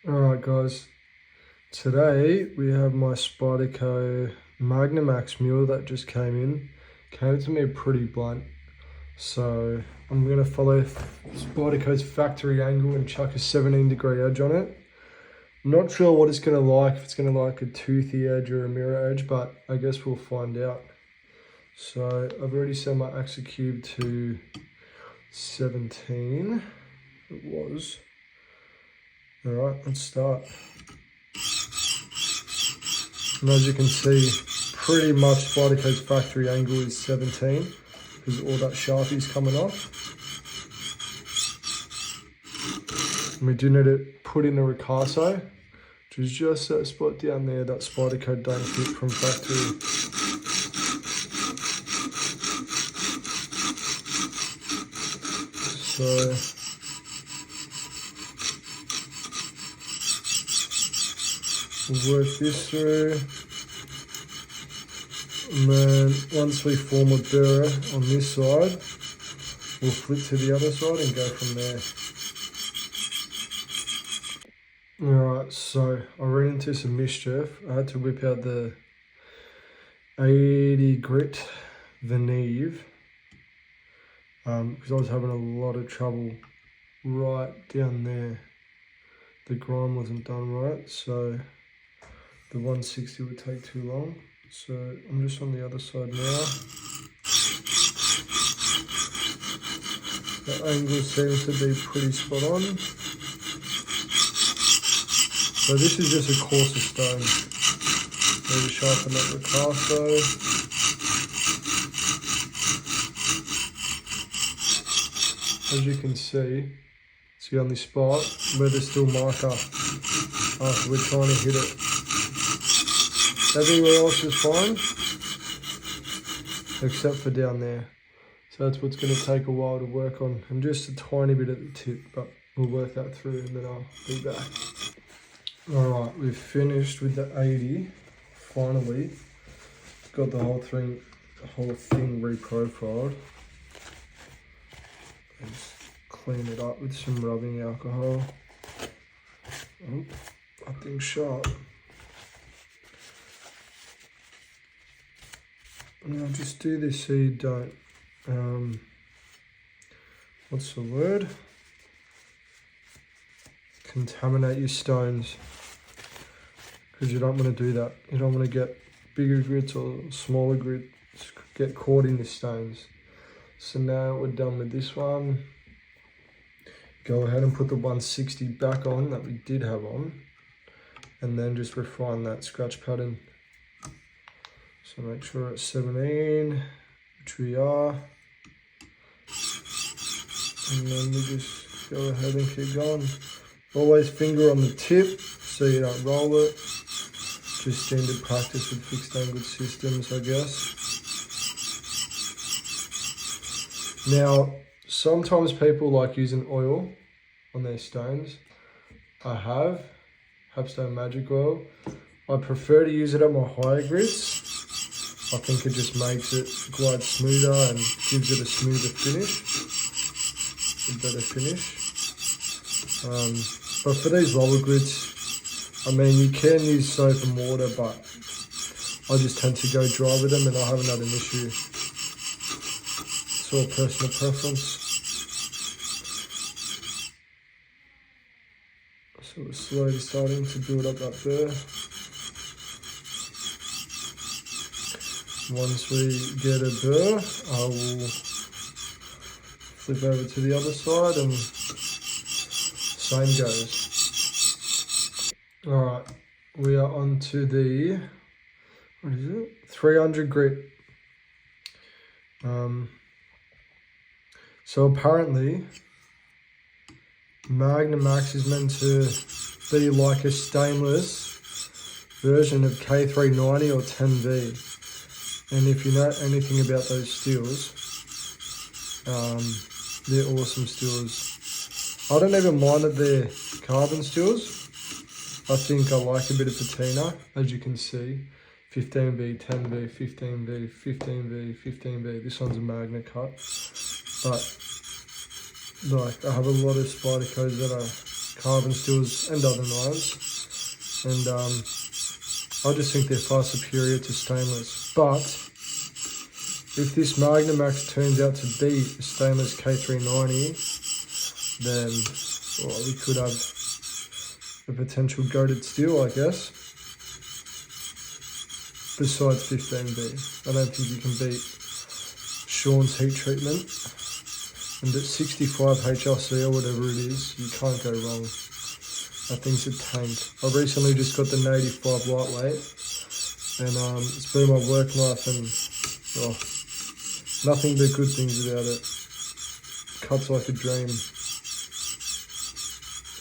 Alright guys, today we have my Spyderco Magnamax mule that just came in. Came to me pretty blunt, so I'm going to follow Spyderco's factory angle and chuck a 17-degree edge on it. I'm not sure what it's going to like, if it's going to like a toothy edge or a mirror edge, but I guess we'll find out. So I've already set my axle cube to 17, it was. Alright, let's start. And as you can see, pretty much Spyderco's factory angle is 17 because all that Sharpie's coming off. And we do need to put in a ricasso, which is just that spot down there that Spyderco don't fit from factory. So we'll work this through, and then once we form a burr on this side, we'll flip to the other side and go from there. Alright, so I ran into some mischief. I had to whip out the 80 grit Veneve because I was having a lot of trouble right down there. The grind wasn't done right, so the 160 would take too long. So I'm just on the other side now. The angle seems to be pretty spot on. So this is just a coarser stone. Maybe sharpen that ricasso. As you can see, it's the only spot where there's still marker after we're trying to hit it. Everywhere else is fine, except for down there. So that's what's going to take a while to work on, and just a tiny bit at the tip, but we'll work that through and then I'll be back. Alright, we've finished with the 80, finally. Got the whole thing reprofiled. And just clean it up with some rubbing alcohol. Oh, that thing's sharp. Now just do this so you don't, what's the word? Contaminate your stones. Because you don't want to do that. You don't want to get bigger grits or smaller grits get caught in the stones. So now we're done with this one. Go ahead and put the 160 back on that we did have on. And then just refine that scratch pattern. So make sure it's 17, which we are. And then we just go ahead and keep going. Always finger on the tip so you don't roll it. Just standard practice with fixed angled systems, I guess. Now, sometimes people like using oil on their stones. I have Hapstone Magic Oil. I prefer to use it at my higher grits. I think it just makes it glide smoother and gives it a smoother finish, a better finish. But for these lower grits, I mean, you can use soap and water, but I just tend to go dry with them and I haven't had an issue. It's all personal preference. So we're slowly starting to build up that burr. Once we get a burr, I will flip over to the other side and same goes. Alright, we are on to the, what is it? 300 grit. So apparently, Magnamax is meant to be like a stainless version of K390 or 10V. And if you know anything about those steels, they're awesome steels. I don't even mind that they're carbon steels. I think I like a bit of patina, as you can see. 15V, 10V, 15V, 15V, 15V. This one's a magnet cut. But like I have a lot of Spydercos that are carbon steels and other knives, and I just think they're far superior to stainless. But if this Magnamax turns out to be a stainless K390, then we could have a potential goated steel, I guess. Besides 15B, I don't think you can beat Sean's heat treatment. And at 65 HRC or whatever it is, you can't go wrong. That thing's a tank. I recently just got the 85 lightweight, and it's been my work knife, and nothing but good things about it. Cuts like a dream.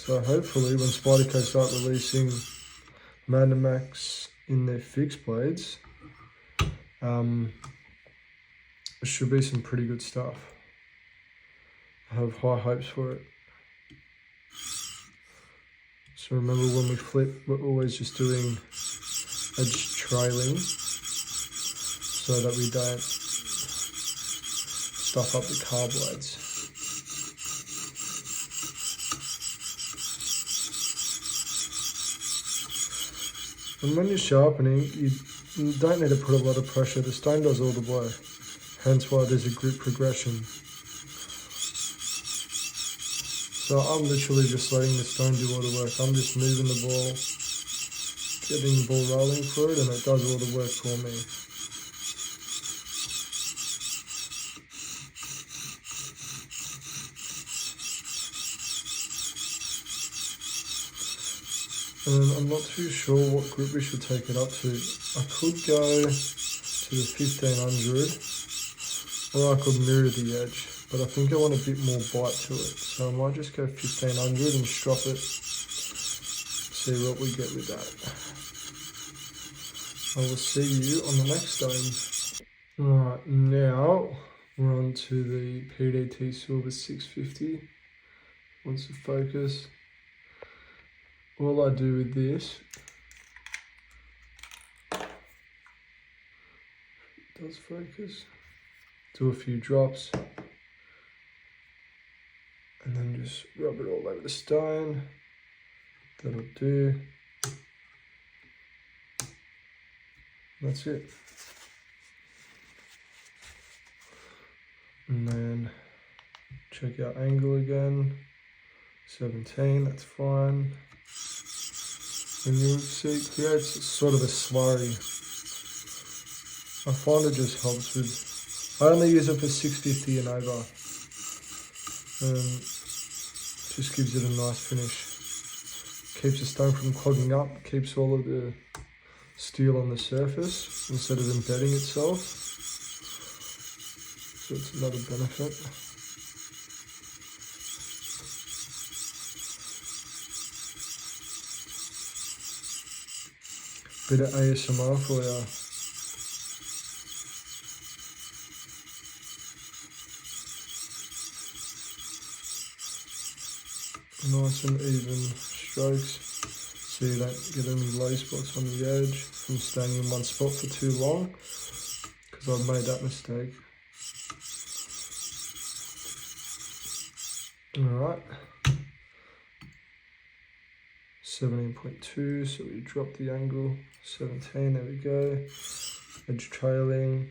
So hopefully when Spyderco start releasing Magnamax in their fixed blades, there should be some pretty good stuff. I have high hopes for it. So remember, when we flip, we're always just doing edge trailing so that we don't stuff up the car blades. And when you're sharpening, you don't need to put a lot of pressure. The stone does all the work. Hence why there's a grip progression. So I'm literally just letting the stone do all the work. I'm just moving the ball, getting the ball rolling for it, and it does all the work for me. And I'm not too sure what grip we should take it up to. I could go to the 1500, or I could mirror the edge, but I think I want a bit more bite to it. So I might just go 1500 and strop it, see what we get with that. I will see you on the next stone. Alright, now we're on to the PDT Silver 650. Wants to focus. All I do with this, it does focus, do a few drops, and then just rub it all over the stone. That'll do. That's it. And then check out angle again, 17, that's fine. And you'll see it creates sort of a slurry. I find it just helps with, I only use it for 650 and over. Just gives it a nice finish. Keeps the stone from clogging up, keeps all of the steel on the surface instead of embedding itself. So it's another benefit. Bit of ASMR for you. Nice and even strokes, so you don't get any low spots on the edge from staying in one spot for too long, because I've made that mistake. Alright. 17.2, so we drop the angle, 17, there we go. Edge trailing.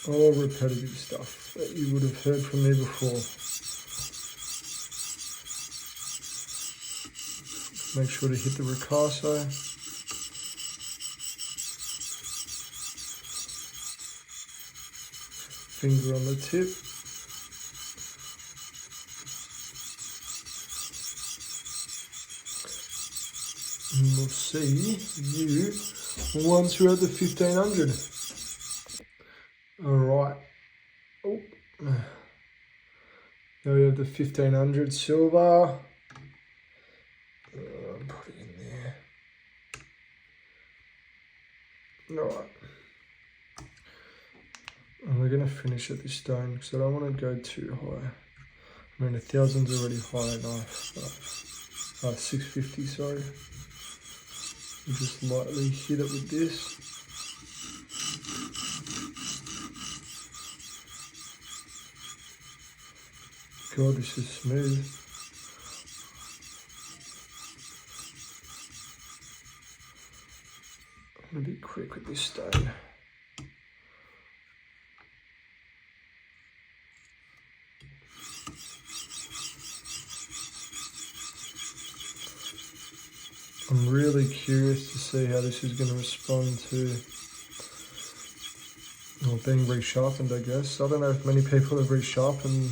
All repetitive stuff that you would have heard from me before. Make sure to hit the ricasso. Finger on the tip. And we'll see you once we're at the 1500. Alright. Oh. Now we have the 1500 silver. Put it in there. Alright. And we're going to finish at this stone because I don't want to go too high. I mean, 1000's already high enough. But, 650, sorry. You just lightly hit it with this. God, this is smooth. I'm gonna be quick with this stone. I'm really curious to see how this is going to respond to being resharpened, I guess. I don't know if many people have resharpened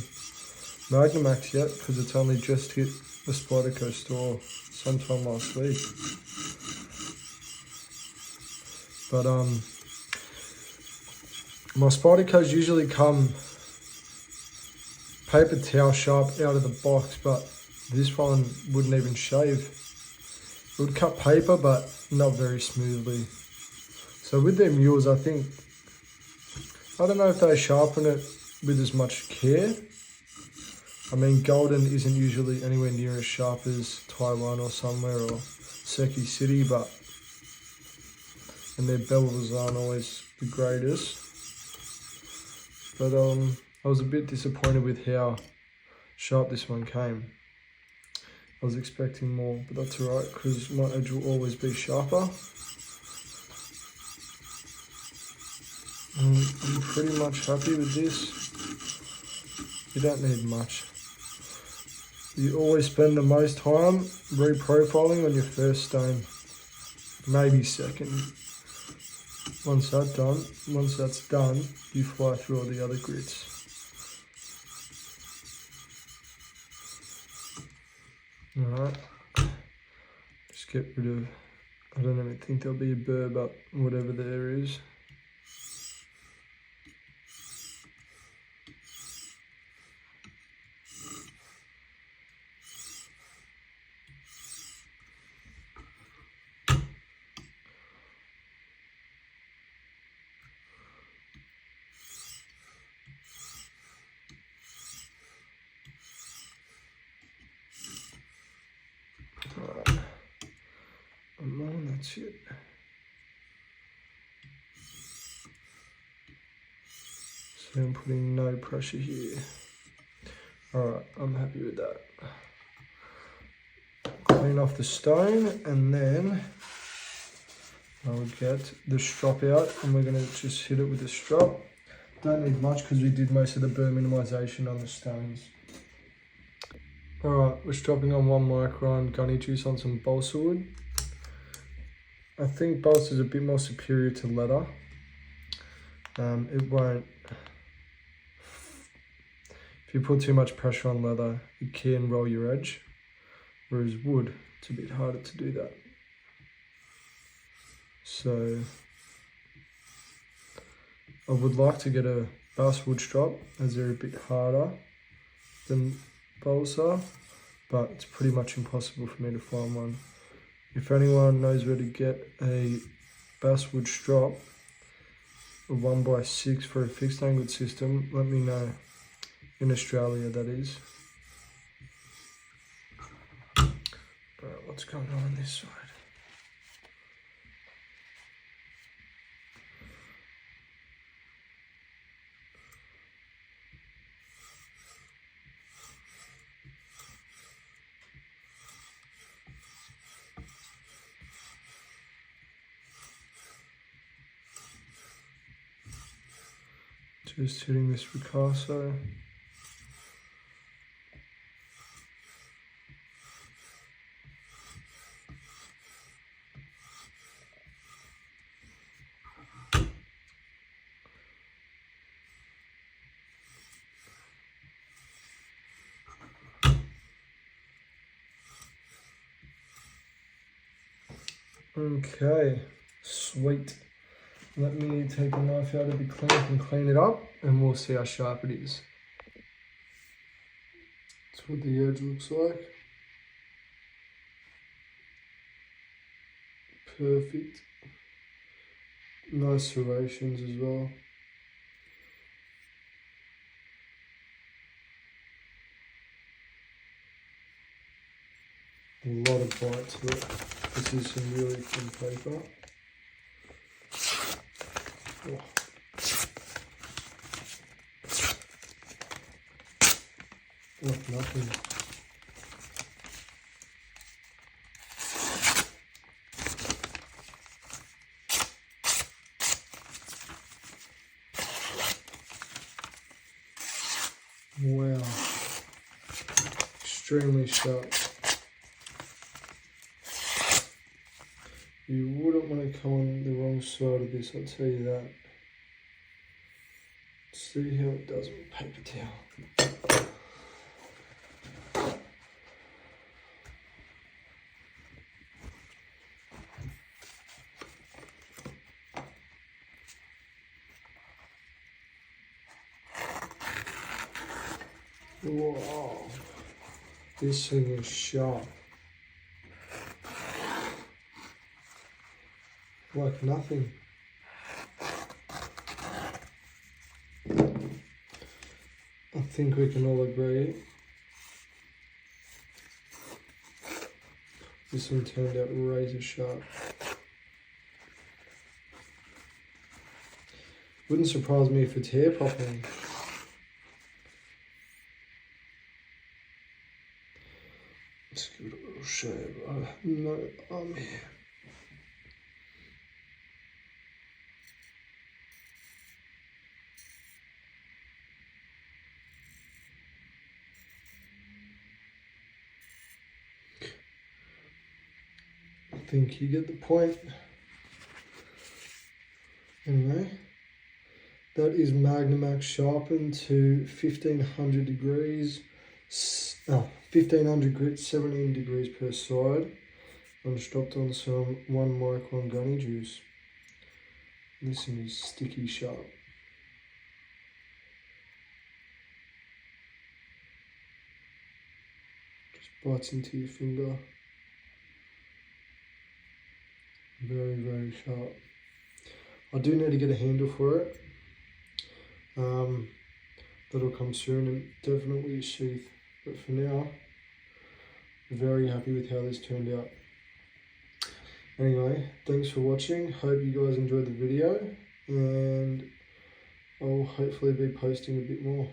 Magnamax yet, because it's only just hit the Spyderco store sometime last week. But my Spydercos usually come paper towel sharp out of the box, but this one wouldn't even shave. It would cut paper, but not very smoothly. So with their mules, I don't know if they sharpen it with as much care. I mean, Golden isn't usually anywhere near as sharp as Taiwan or somewhere, or Seki City, and their bevels aren't always the greatest. But I was a bit disappointed with how sharp this one came. I was expecting more, but that's alright, because my edge will always be sharper. I'm pretty much happy with this. You don't need much. You always spend the most time reprofiling on your first stone, maybe second. Once that's done, you fly through all the other grits. Alright, just get rid of, I don't even think there'll be a burr, but whatever there is. Alright, and more, that's it. So I'm putting no pressure here. Alright, I'm happy with that. Clean off the stone, and then I'll get the strop out, and we're going to just hit it with the strop. Don't need much because we did most of the burr minimization on the stones. Alright, we're stropping on 1 micron gunny juice on some balsa wood. I think balsa is a bit more superior to leather. It won't, if you put too much pressure on leather, it can roll your edge, whereas wood, it's a bit harder to do that. So I would like to get a basswood strop, as they're a bit harder than balsa, but it's pretty much impossible for me to find one. If anyone knows where to get a basswood strop, a 1x6 for a fixed angled system, let me know. In Australia, that is. Alright, what's going on this side? Just hitting this Picasso. Okay, sweet. Let me take the knife out of the clean and clean it up, and we'll see how sharp it is. That's what the edge looks like. Perfect. Nice serrations as well. A lot of bite to it. This is some really thin paper. Oh. Like nothing. extremely sharp. You wouldn't want to come on the wrong side of this, I'll tell you that. See how it does with paper towel. Wow, this thing is sharp. Like nothing. I think we can all agree this one turned out razor sharp. Wouldn't surprise me if it's hair properly. Let's give it a little shave. No arm here. I think you get the point. Anyway, that is Magnamax sharpened to 1500 degrees. 1500 grit, 17 degrees per side. I'm stopped on some 1 micron gunny juice. This thing is sticky sharp. Just bites into your finger. Very, very sharp. I do need to get a handle for it. That'll come soon, and definitely a sheath. But for now, very happy with how this turned out. Anyway, thanks for watching. Hope you guys enjoyed the video, and I'll hopefully be posting a bit more.